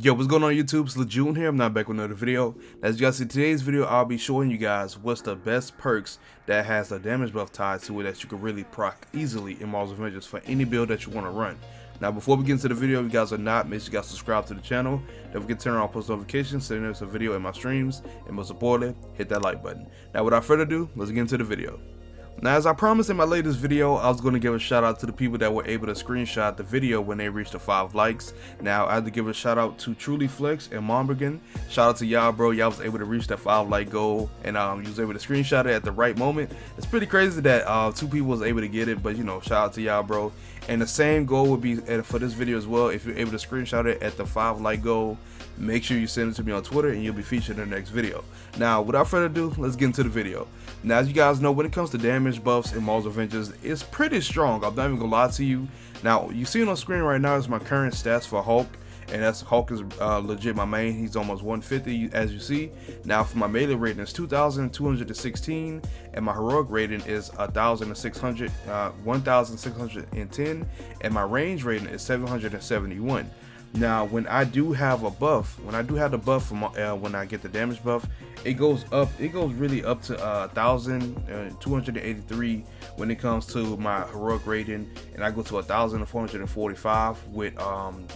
Yo, what's going on YouTube? It's June here. I'm not back with another video. As you guys see, today's video I'll be showing you guys what's the best perks that has a damage buff tied to it that you can really proc easily in Marvel's Avengers for any build that you want to run. Now before we get into the video, if you guys are not, make sure you guys subscribe to the channel. Don't forget to turn on post notifications so you never miss a video in my streams, and most importantly, hit that like button. Now without further ado, let's get into the video. Now, as I promised in my latest video, I was going to give a shout out to the people that were able to screenshot the video when they reached the 5 likes. Now, I had to give a shout out to Truly Flex and Mombergen. Shout out to y'all, bro. Y'all was able to reach that 5 like goal, and you was able to screenshot it at the right moment. It's pretty crazy that 2 people was able to get it, but you know, shout out to y'all, bro. And the same goal would be for this video as well. If you're able to screenshot it at the 5 like goal, make sure you send it to me on Twitter and you'll be featured in the next video. Now, without further ado, let's get into the video. Now, as you guys know, when it comes to damage buffs in Marvel's Avengers, it's pretty strong. I'm not even gonna lie to you. Now, you see on screen right now is my current stats for Hulk, and that's Hulk is legit my main. He's almost 150 as you see. Now for my melee rating is 2,216, and my heroic rating is 1,610, and my range rating is 771. Now when I do have a buff, when I get the damage buff, it goes really up to 1,283 when it comes to my heroic rating, and I go to 1,445 with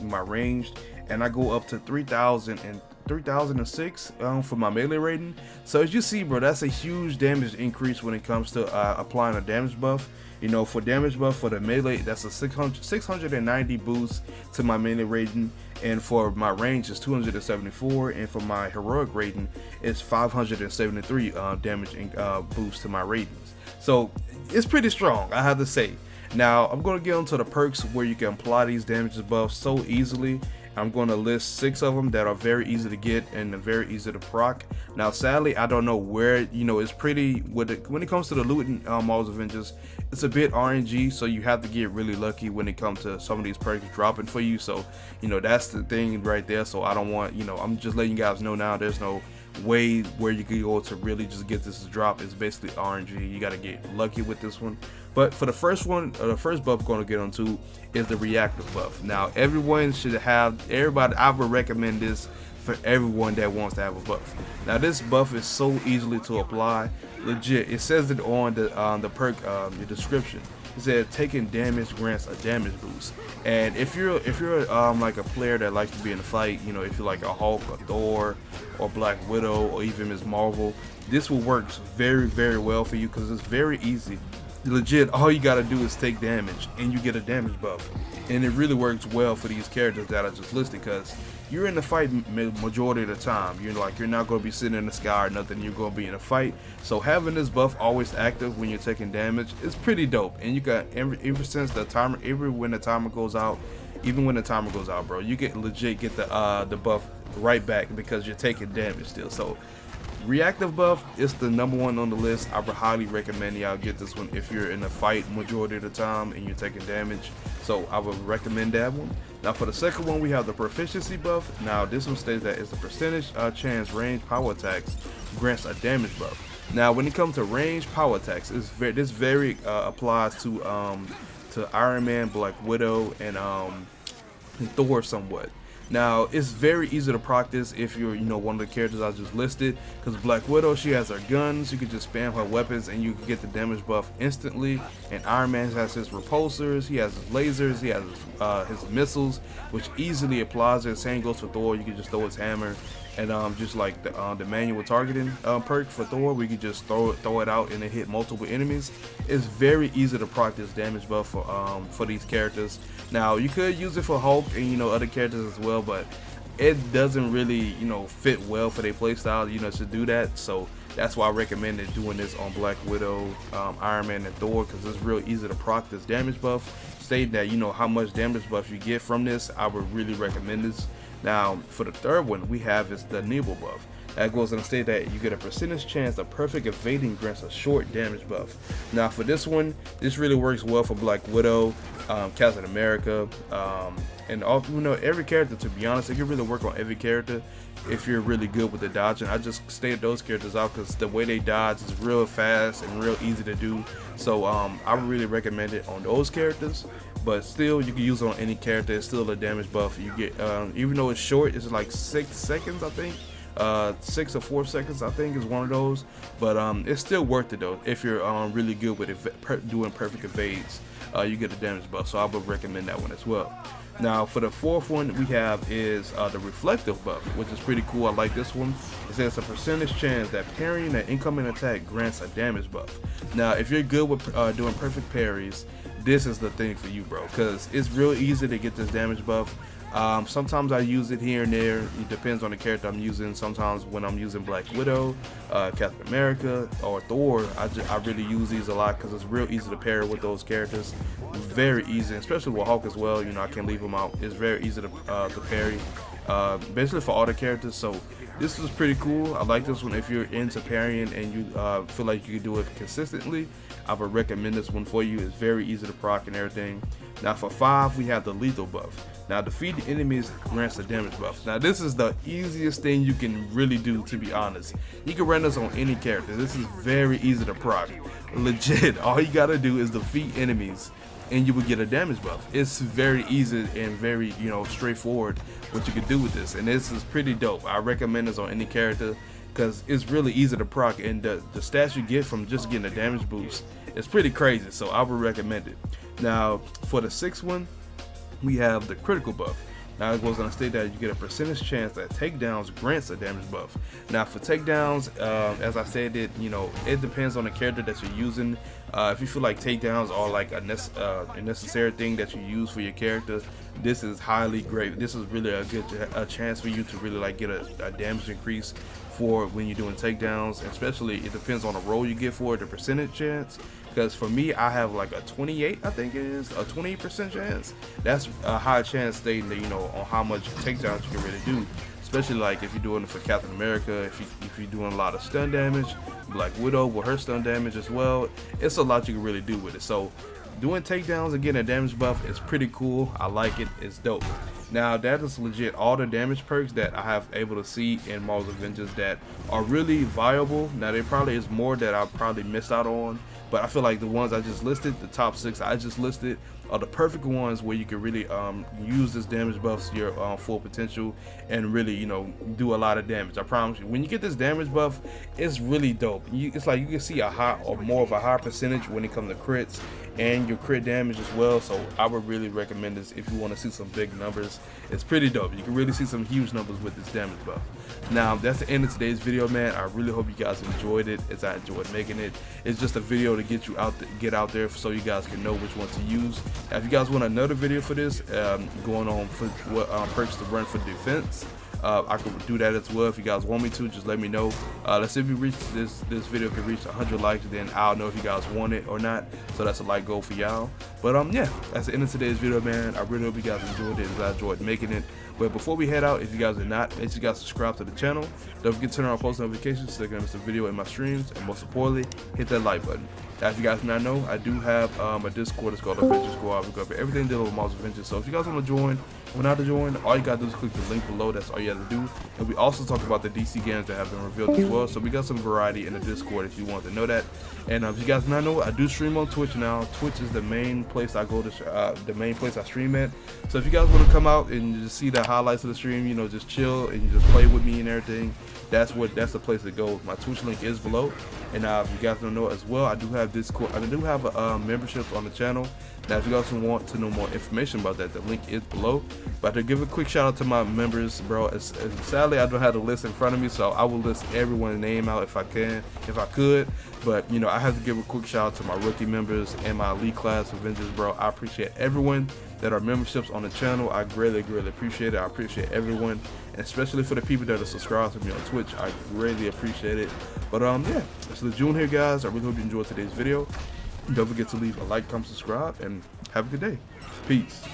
my ranged, and I go up to 3,006 for my melee rating. So as you see, bro, that's a huge damage increase when it comes to applying a damage buff. You know, for damage buff for the melee, that's a 690 boost to my melee rating, and for my range is 274, and for my heroic rating is 573 damage boost to my ratings. So it's pretty strong, I have to say. Now I'm going to get onto the perks where you can apply these damage buffs so easily. I'm going to list 6 of them that are very easy to get and very easy to proc. Now sadly, I don't know where, you know, it's pretty when it comes to the loot in Marvel's Avengers, it's a bit RNG, so you have to get really lucky when it comes to some of these perks dropping for you. So you know, that's the thing right there. So I don't want, you know, I'm just letting you guys know now, there's no way where you can go to really just get this to drop. It's basically RNG. You got to get lucky with this one. But for the first one, the first buff I'm going to get onto is the Reactor Buff. Now everyone should have, I would recommend this for everyone that wants to have a buff. Now this buff is so easily to apply, legit. It says it on the perk, the description. It said taking damage grants a damage boost. And if you're like a player that likes to be in a fight, you know, if you're like a Hulk, a Thor, or Black Widow, or even Ms. Marvel, this will work very, very well for you because it's very easy. Legit, all you gotta do is take damage and you get a damage buff, and it really works well for these characters that I just listed, because you're in the fight majority of the time. You're not going to be sitting in the sky or nothing. You're going to be in a fight. So having this buff always active when you're taking damage is pretty dope. And you got ever since the timer, even when the timer goes out, bro, you legit get the buff right back because you're taking damage still. So reactive buff is the #1 on the list. I would highly recommend y'all get this one if you're in a fight majority of the time and you're taking damage. So I would recommend that one. Now for the second one, we have the Proficiency Buff. Now this one states that it's a percentage chance range power attacks grants a damage buff. Now when it comes to range power attacks, this very applies to Iron Man, Black Widow, and Thor somewhat. Now it's very easy to practice if you're, you know, one of the characters I just listed, because Black Widow, she has her guns, you can just spam her weapons and you can get the damage buff instantly. And Iron Man has his repulsors, he has his lasers, he has his missiles, which easily applies it. Same goes for Thor, you can just throw his hammer, and just like the manual targeting perk for Thor, we can just throw it out and it hit multiple enemies. It's very easy to practice damage buff for these characters. Now you could use it for Hulk and, you know, other characters as well, but it doesn't really, you know, fit well for their playstyle, you know, to do that. So that's why I recommended doing this on Black Widow, Iron Man, and Thor, because it's real easy to proc this damage buff. Stating that, you know, how much damage buff you get from this, I would really recommend this. Now for the third one we have is the Naval Buff. That goes on to state that you get a percentage chance of perfect evading grants a short damage buff. Now for this one, this really works well for Black Widow, Captain America, and all, you know, every character. To be honest, it can really work on every character if you're really good with the dodging. I just stayed those characters out because the way they dodge is real fast and real easy to do. So I would really recommend it on those characters. but still you can use it on any character. It's still a damage buff. You get even though it's short, it's like 6 seconds, I think. 6 or 4 seconds, I think, is one of those. But it's still worth it though if you're really good with doing perfect evades. You get a damage buff, so I would recommend that one as well. Now for the fourth one we have is the reflective buff, which is pretty cool. I like this one. It says a percentage chance that parrying an incoming attack grants a damage buff. Now if you're good with doing perfect parries, this is the thing for you, bro, because it's real easy to get this damage buff. Sometimes I use it here and there. It depends on the character I'm using. Sometimes when I'm using Black Widow, Captain America, or Thor, I really use these a lot because it's real easy to pair with those characters. Very easy, especially with Hulk as well. You know, I can leave him out. It's very easy to parry, basically for all the characters. So this is pretty cool. I like this one. If you're into parrying and you feel like you can do it consistently, I would recommend this one for you. It's very easy to proc and everything. Now for 5, we have the lethal buff. Now defeating enemies grants a damage buff. Now this is the easiest thing you can really do, to be honest. You can run this on any character. This is very easy to proc. Legit, all you gotta do is defeat enemies and you will get a damage buff. It's very easy and very, you know, straightforward what you can do with this, and this is pretty dope. I recommend this on any character because it's really easy to proc, and the stats you get from just getting a damage boost is pretty crazy, so I would recommend it. Now for the 6th one, we have the critical buff. Now it goes on to state that you get a percentage chance that takedowns grants a damage buff. Now for takedowns, as I said, it depends on the character that you're using. If you feel like takedowns are like a necessary thing that you use for your character, this is highly great. This is really a good chance for you to really like get a damage increase for when you're doing takedowns. Especially it depends on the role you get for it, the percentage chance. Because for me, I have like a 28, I think it is, a 28% chance. That's a high chance stating that, you know, on how much takedowns you can really do. Especially like if you're doing it for Captain America, if you're doing a lot of stun damage, Black Widow with her stun damage as well. It's a lot you can really do with it. So doing takedowns and getting a damage buff is pretty cool. I like it. It's dope. Now that is legit all the damage perks that I have able to see in Marvel's Avengers that are really viable. Now there probably is more that I probably missed out on, but I feel like the ones I just listed, the top 6 I just listed, are the perfect ones where you can really use this damage buff to your full potential and really, you know, do a lot of damage. I promise you, when you get this damage buff, it's really dope. It's like you can see a high or more of a high percentage when it comes to crits and your crit damage as well. So I would really recommend this if you want to see some big numbers. It's pretty dope. You can really see some huge numbers with this damage buff. Now that's the end of today's video, man. I really hope you guys enjoyed it as I enjoyed making it. It's just a video to get you out there so you guys can know which one to use. Now, if you guys want another video for this, going on for what perks to run for defense, I could do that as well. If you guys want me to, just let me know. Let's see if we reach this video can reach 100 likes, then I'll know if you guys want it or not. So that's a like goal for y'all. But yeah, that's the end of today's video, man. I really hope you guys enjoyed it as I enjoyed making it. But before we head out, if you guys are not, make sure you guys subscribe to the channel. Don't forget to turn on post notifications so you can miss a video in my streams, and most importantly, hit that like button. As you guys may not know, I do have a Discord. It's called Avengers Squad. We go over everything dealing with Marvel's Avengers. So if you guys want to join or not to join, all you gotta do is click the link below. That's all you have to do. And we also talk about the DC games that have been revealed as well. So we got some variety in the Discord if you want to know that. And if you guys not know, I do stream on Twitch now. Twitch is the main place I go to, the main place I stream at. So if you guys want to come out and just see the highlights of the stream, you know, just chill and just play with me and everything, that's the place to go. My Twitch link is below. And if you guys don't know as well, I do have Discord. I do have a membership on the channel. Now, if you guys want to know more information about that, the link is below. But to give a quick shout out to my members, bro. Sadly, I don't have the list in front of me, so I will list everyone's name out if I could. But you know, I have to give a quick shout out to my rookie members and my elite class Avengers, bro. I appreciate everyone that are memberships on the channel. I greatly appreciate it. I appreciate everyone, and especially for the people that are subscribed to me on Twitch. I greatly appreciate it. But yeah, it's Lejeune here, guys. I really hope you enjoyed today's video. Don't forget to leave a like, comment, subscribe, and have a good day. Peace.